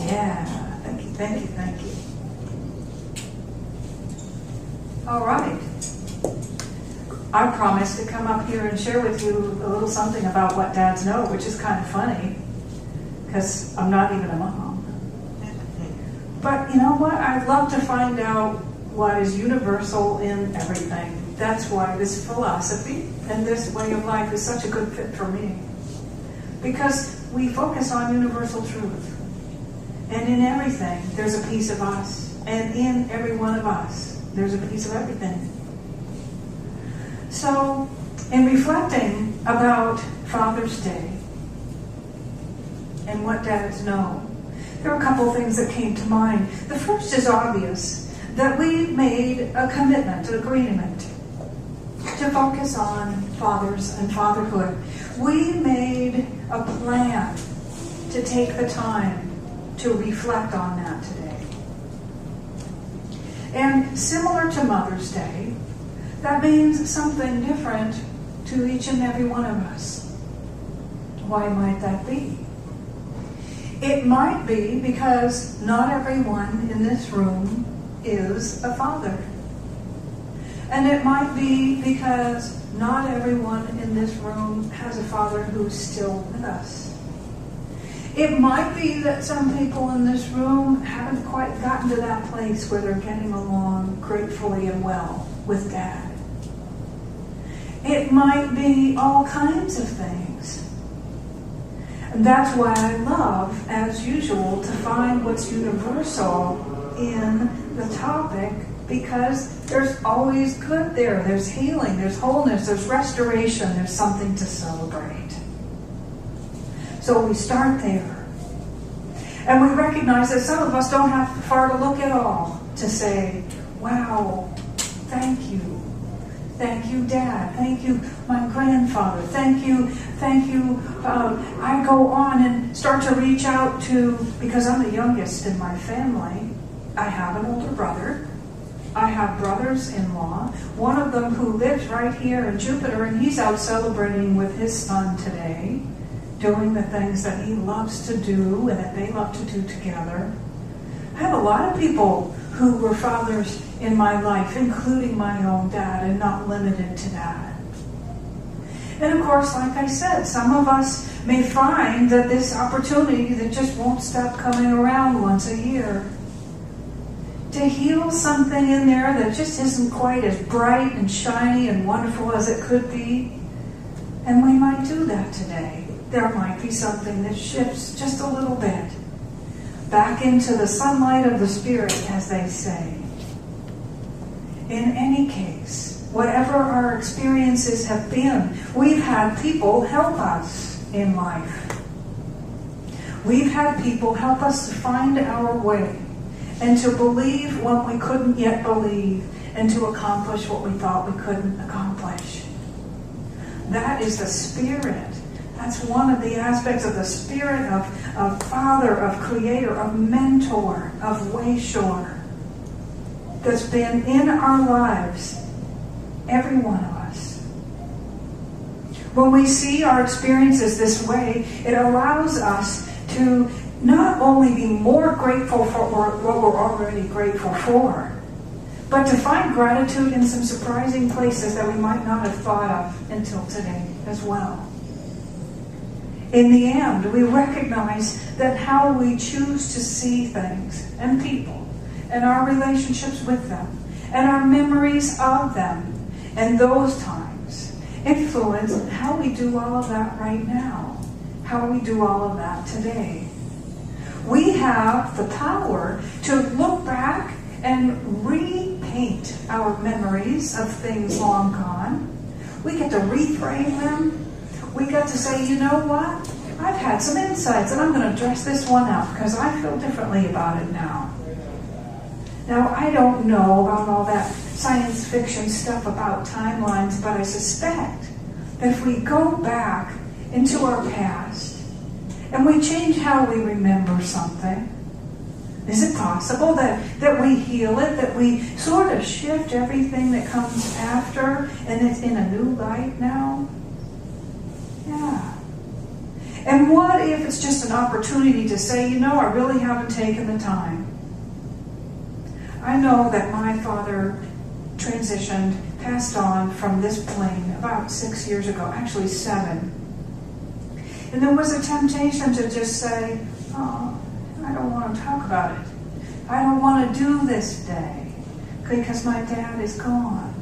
Yeah, thank you, thank you, thank you. All right. I promised to come up here and share with you a little something about what dads know, which is kind of funny, because I'm not even a mom. But you know what? I'd love to find out what is universal in everything. That's why this philosophy and this way of life is such a good fit for me. Because we focus on universal truth. And in everything, there's a piece of us. And in every one of us, there's a piece of everything. So, in reflecting about Father's Day and what dads know, there are a couple things that came to mind. The first is obvious, that we made a commitment, an agreement, to focus on fathers and fatherhood. We made a plan to take the time to reflect on that today. And similar to Mother's Day, that means something different to each and every one of us. Why might that be? It might be because not everyone in this room is a father. And it might be because not everyone in this room has a father who's still with us. It might be that some people in this room haven't quite gotten to that place where they're getting along gratefully and well with Dad. It might be all kinds of things. And that's why I love, as usual, to find what's universal in the topic, because there's always good there. There's healing, there's wholeness, there's restoration, there's something to celebrate. So we start there. And we recognize that some of us don't have far to look at all to say, wow, thank you. Thank you, Dad. Thank you, my grandfather. Thank you. I go on and start to reach out to, because I'm the youngest in my family, I have an older brother. I have brothers-in-law. One of them who lives right here in Jupiter, and he's out celebrating with his son today, doing the things that he loves to do and that they love to do together. I have a lot of people who were fathers in my life, including my own dad, and not limited to that. And of course, like I said, some of us may find that this opportunity that just won't stop coming around once a year to heal something in there that just isn't quite as bright and shiny and wonderful as it could be. And we might do that today. There might be something that shifts just a little bit back into the sunlight of the Spirit, as they say. In any case, whatever our experiences have been, we've had people help us in life. We've had people help us to find our way and to believe what we couldn't yet believe and to accomplish what we thought we couldn't accomplish. That is the Spirit. That's one of the aspects of the Spirit of Father, of Creator, of Mentor, of Wayshower, that's been in our lives, every one of us. When we see our experiences this way, it allows us to not only be more grateful for what we're already grateful for, but to find gratitude in some surprising places that we might not have thought of until today as well. In the end, we recognize that how we choose to see things and people and our relationships with them and our memories of them and those times influence how we do all of that right now, how we do all of that today. We have the power to look back and repaint our memories of things long gone. We get to reframe them. We get to say, you know what? I've had some insights and I'm going to dress this one up because I feel differently about it now. Now, I don't know about all that science fiction stuff about timelines, but I suspect that if we go back into our past and we change how we remember something, is it possible that we heal it, that we sort of shift everything that comes after and it's in a new light now? Yeah. And what if it's just an opportunity to say, I really haven't taken the time. I know that my father transitioned, passed on from this plane about 6 years ago, actually 7. And there was a temptation to just say, oh, I don't want to talk about it. I don't want to do this day because my dad is gone.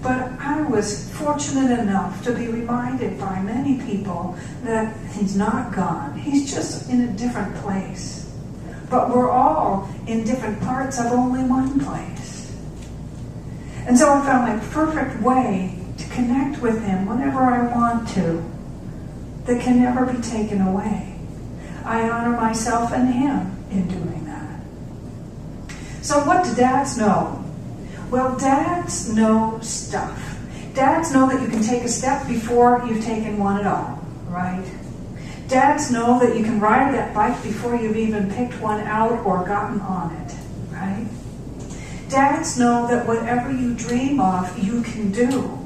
But I was fortunate enough to be reminded by many people that he's not gone. He's just in a different place. But we're all in different parts of only one place. And so I found my perfect way to connect with him whenever I want to, that can never be taken away. I honor myself and him in doing that. So what do dads know? Well, dads know stuff. Dads know that you can take a step before you've taken one at all, right? Dads know that you can ride that bike before you've even picked one out or gotten on it, right? Dads know that whatever you dream of, you can do.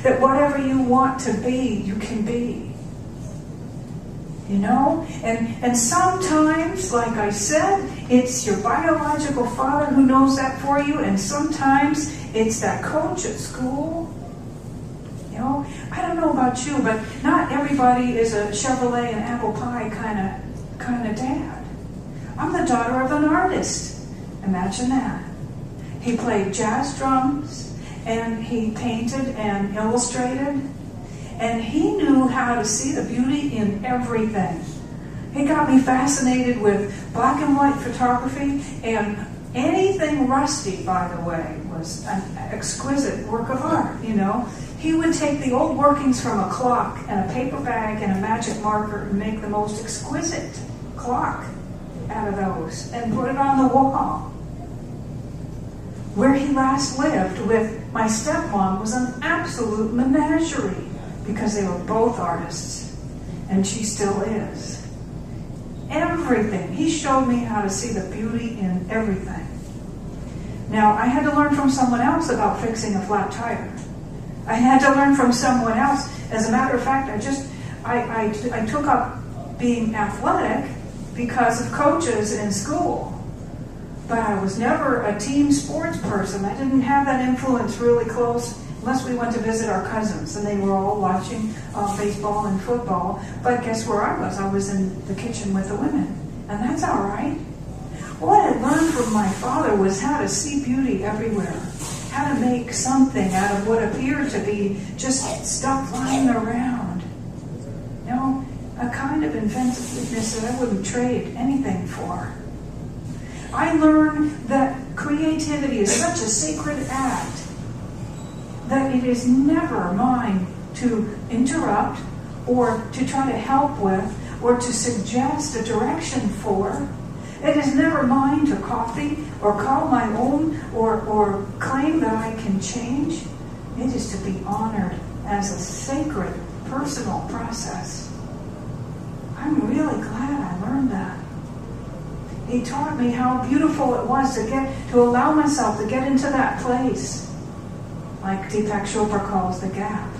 That whatever you want to be, you can be. And sometimes, like I said, it's your biological father who knows that for you, and sometimes it's that coach at school. I don't know about you, but not everybody is a Chevrolet and apple pie kind of dad. I'm the daughter of an artist. Imagine that. He played jazz drums, and he painted and illustrated. And he knew how to see the beauty in everything. He got me fascinated with black and white photography, and anything rusty, by the way, was an exquisite work of art, He would take the old workings from a clock and a paper bag and a magic marker and make the most exquisite clock out of those and put it on the wall. Where he last lived with my stepmom was an absolute menagerie, because they were both artists, and she still is. Everything. He showed me how to see the beauty in everything. Now, I had to learn from someone else about fixing a flat tire. I had to learn from someone else. As a matter of fact, I took up being athletic because of coaches in school. But I was never a team sports person. I didn't have that influence really close, unless we went to visit our cousins, and they were all watching baseball and football. But guess where I was? I was in the kitchen with the women. And that's all right. What I learned from my father was how to see beauty everywhere. How to make something out of what appeared to be just stuff lying around. A kind of inventiveness that I wouldn't trade anything for. I learned that creativity is such a sacred act that it is never mine to interrupt or to try to help with or to suggest a direction for. It is never mine to copy or call my own or claim that I can change. It is to be honored as a sacred, personal process. I'm really glad I learned that. He taught me how beautiful it was to allow myself to get into that place, like Deepak Chopra calls the gap,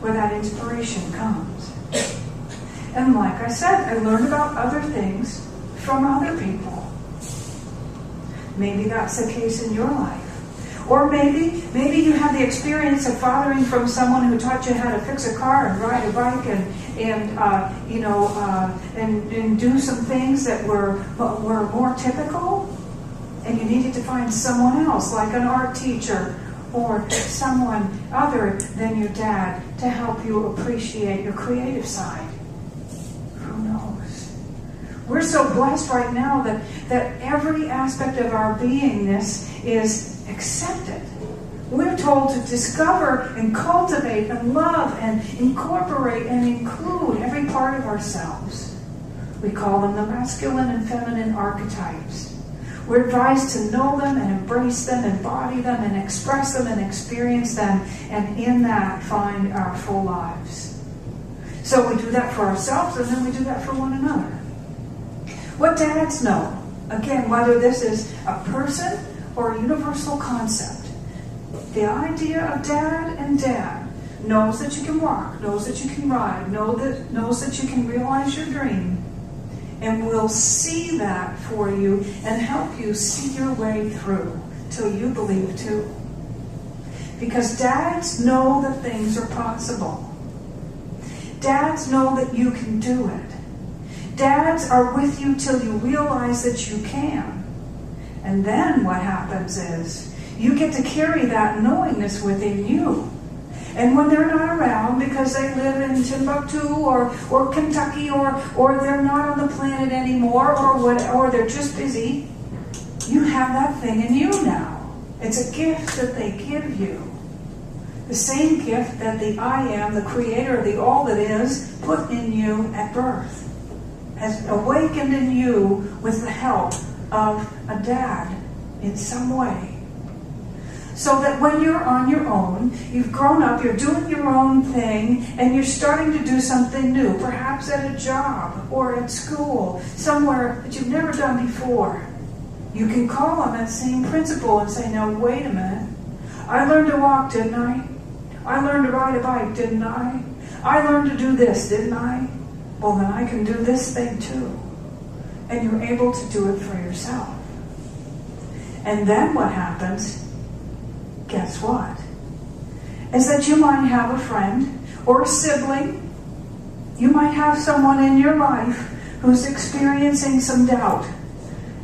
where that inspiration comes. And like I said, I learned about other things from other people. Maybe that's the case in your life. Or maybe you had the experience of fathering from someone who taught you how to fix a car and ride a bike and do some things that were more typical, and you needed to find someone else, like an art teacher or someone other than your dad, to help you appreciate your creative side. Who knows? We're so blessed right now that every aspect of our beingness is accepted. We're told to discover and cultivate and love and incorporate and include every part of ourselves. We call them the masculine and feminine archetypes. We're advised to know them and embrace them, embody them and express them and experience them, and in that find our full lives. So we do that for ourselves, and then we do that for one another. What dads know, again, whether this is a person or a universal concept, the idea of dad and dad knows that you can walk, knows that you can ride, knows that you can realize your dream, and will see that for you and help you see your way through till you believe too. Because dads know that things are possible. Dads know that you can do it. Dads are with you till you realize that you can. And then what happens is you get to carry that knowingness within you. And when they're not around because they live in Timbuktu or Kentucky or they're not on the planet anymore or they're just busy, you have that thing in you now. It's a gift that they give you. The same gift that the I Am, the Creator, the all that is, put in you at birth. Has awakened in you with the help of a dad in some way. So that when you're on your own, you've grown up, you're doing your own thing, and you're starting to do something new, perhaps at a job or at school, somewhere that you've never done before. You can call on that same principle and say, now wait a minute. I learned to walk, didn't I? I learned to ride a bike, didn't I? I learned to do this, didn't I? Well, then I can do this thing too. And you're able to do it for yourself. And then what happens, guess what? Is that you might have a friend or a sibling. You might have someone in your life who's experiencing some doubt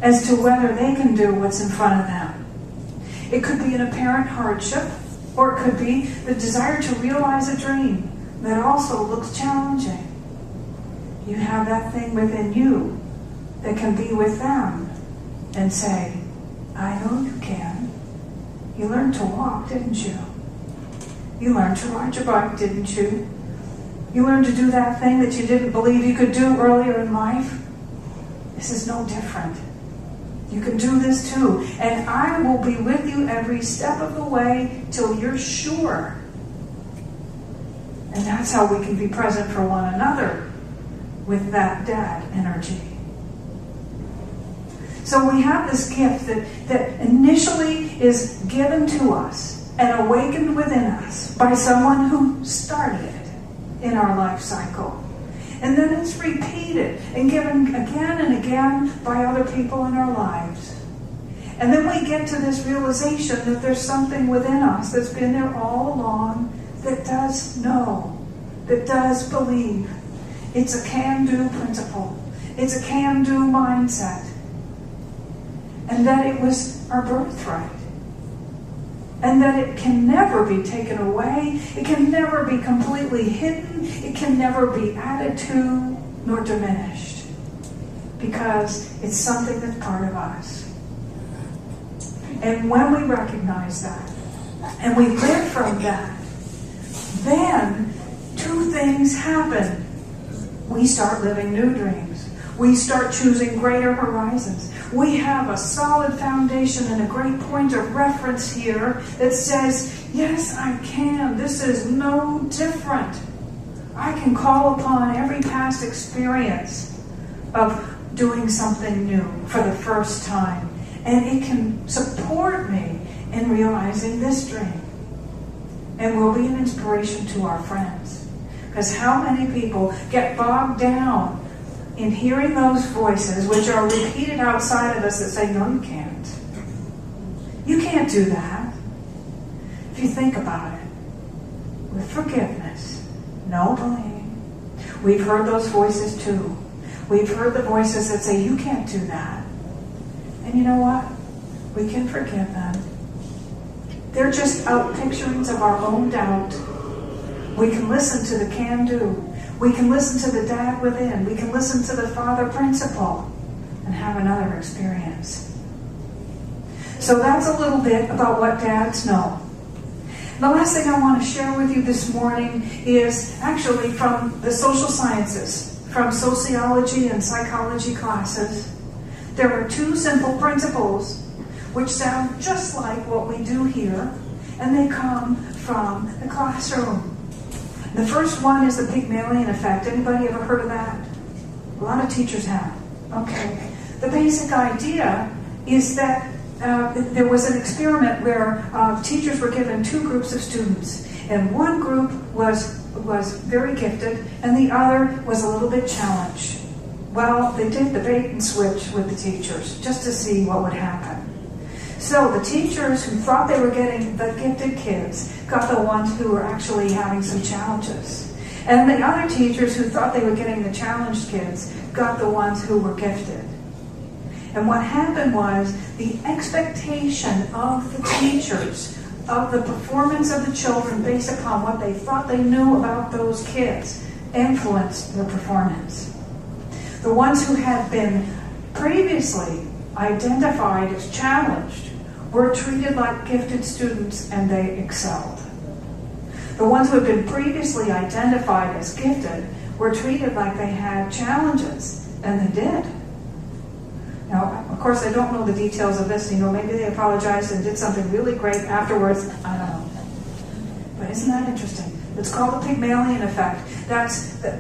as to whether they can do what's in front of them. It could be an apparent hardship, or it could be the desire to realize a dream that also looks challenging. You have that thing within you that can be with them and say, I know you can. You learned to walk, didn't you? You learned to ride your bike, didn't you? You learned to do that thing that you didn't believe you could do earlier in life. This is no different. You can do this too. And I will be with you every step of the way till you're sure. And that's how we can be present for one another with that dad energy. So we have this gift that initially is given to us and awakened within us by someone who started it in our life cycle. And then it's repeated and given again and again by other people in our lives. And then we get to this realization that there's something within us that's been there all along that does know, that does believe. It's a can-do principle. It's a can-do mindset. And that it was our birthright. And that it can never be taken away. It can never be completely hidden. It can never be added to nor diminished. Because it's something that's part of us. And when we recognize that, and we live from that, then two things happen. We start living new dreams. We start choosing greater horizons. We have a solid foundation and a great point of reference here that says, yes, I can. This is no different. I can call upon every past experience of doing something new for the first time. And it can support me in realizing this dream. And will be an inspiration to our friends. Because how many people get bogged down in hearing those voices which are repeated outside of us that say, no, you can't. You can't do that. If you think about it, with forgiveness, no blaming. We've heard those voices too. We've heard the voices that say, you can't do that. And you know what? We can forgive them. They're just out picturings of our own doubt. We can listen to the can-do. We can listen to the dad within. We can listen to the father principle and have another experience. So that's a little bit about what dads know. The last thing I want to share with you this morning is actually from the social sciences, from sociology and psychology classes. There are two simple principles which sound just like what we do here, and they come from the classroom. The first one is the Pygmalion effect. Anybody ever heard of that? A lot of teachers have. Okay. The basic idea is that there was an experiment where teachers were given two groups of students. And one group was very gifted, and the other was a little bit challenged. Well, they did the bait and switch with the teachers just to see what would happen. So the teachers who thought they were getting the gifted kids got the ones who were actually having some challenges. And the other teachers who thought they were getting the challenged kids got the ones who were gifted. And what happened was the expectation of the teachers of the performance of the children based upon what they thought they knew about those kids influenced their performance. The ones who had been previously identified as challenged were treated like gifted students and they excelled. The ones who had been previously identified as gifted were treated like they had challenges, and they did. Now, of course, I don't know the details of this. Maybe they apologized and did something really great afterwards. I don't know. But isn't that interesting? It's called the Pygmalion effect.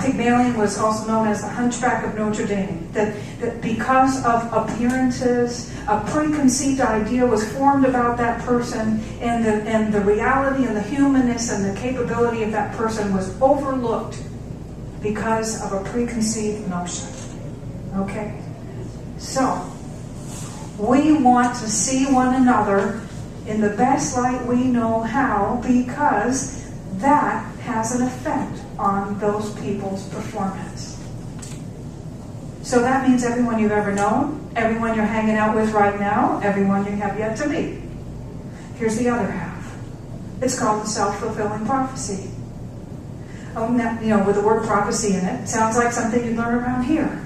Pygmalion was also known as the Hunchback of Notre Dame. That because of appearances, a preconceived idea was formed about that person, and the reality and the humanness and the capability of that person was overlooked because of a preconceived notion. Okay? So, we want to see one another in the best light we know how, because that has an effect on those people's performance. So that means everyone you've ever known, everyone you're hanging out with right now, everyone you have yet to meet. Here's the other half. It's called the self-fulfilling prophecy. With the word prophecy in it, sounds like something you'd learn around here.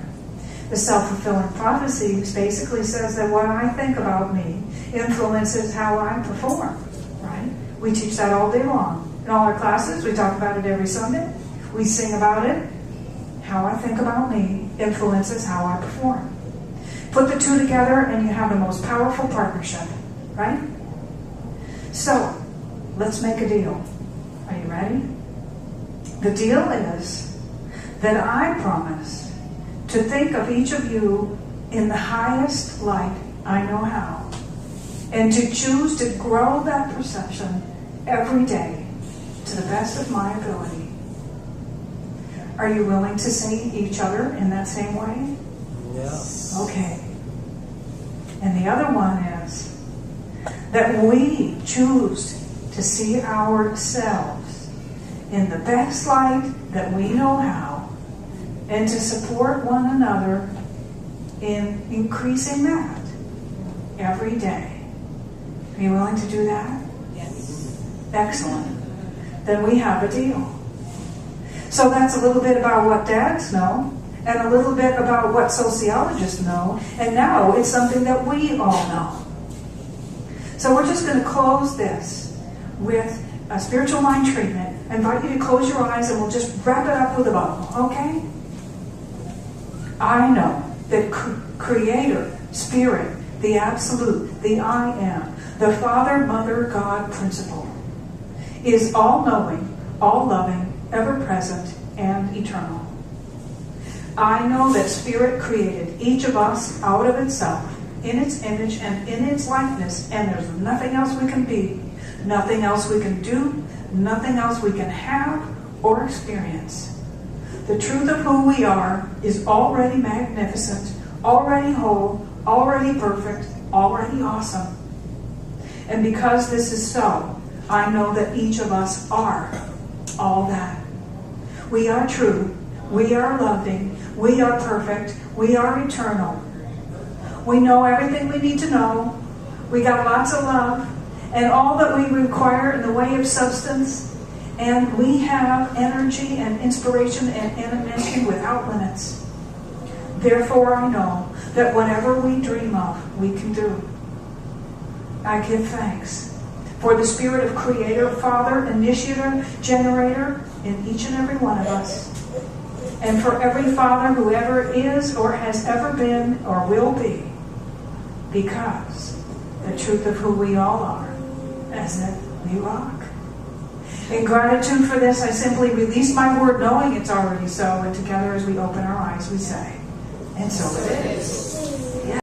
The self-fulfilling prophecy basically says that what I think about me influences how I perform, right? We teach that all day long. In all our classes, we talk about it every Sunday. We sing about it. How I think about me influences how I perform. Put the two together and you have the most powerful partnership, right? So, let's make a deal. Are you ready? The deal is that I promise to think of each of you in the highest light I know how, and to choose to grow that perception every day to the best of my ability. Are you willing to see each other in that same way? Yes. Okay. And the other one is that we choose to see ourselves in the best light that we know how, and to support one another in increasing that every day. Are you willing to do that? Yes. Excellent. Then we have a deal. So that's a little bit about what dads know, and a little bit about what sociologists know, and now it's something that we all know. So we're just going to close this with a spiritual mind treatment. I invite you to close your eyes and we'll just wrap it up with a bow, okay? I know that Creator, Spirit, the Absolute, the I Am, the Father, Mother, God principle, is all-knowing, all-loving, ever-present, and eternal. I know that Spirit created each of us out of itself, in its image and in its likeness, and there's nothing else we can be, nothing else we can do, nothing else we can have or experience. The truth of who we are is already magnificent, already whole, already perfect, already awesome. And because this is so, I know that each of us are all that. We are true, we are loving, we are perfect, we are eternal. We know everything we need to know, we got lots of love, and all that we require in the way of substance, and we have energy and inspiration and animation without limits. Therefore, I know that whatever we dream of, we can do. I give thanks for the Spirit of Creator, Father, Initiator, Generator in each and every one of us. And for every father who ever is or has ever been or will be. Because the truth of who we all are is that we rock. In gratitude for this, I simply release my word knowing it's already so. And together as we open our eyes, we say, and so it is.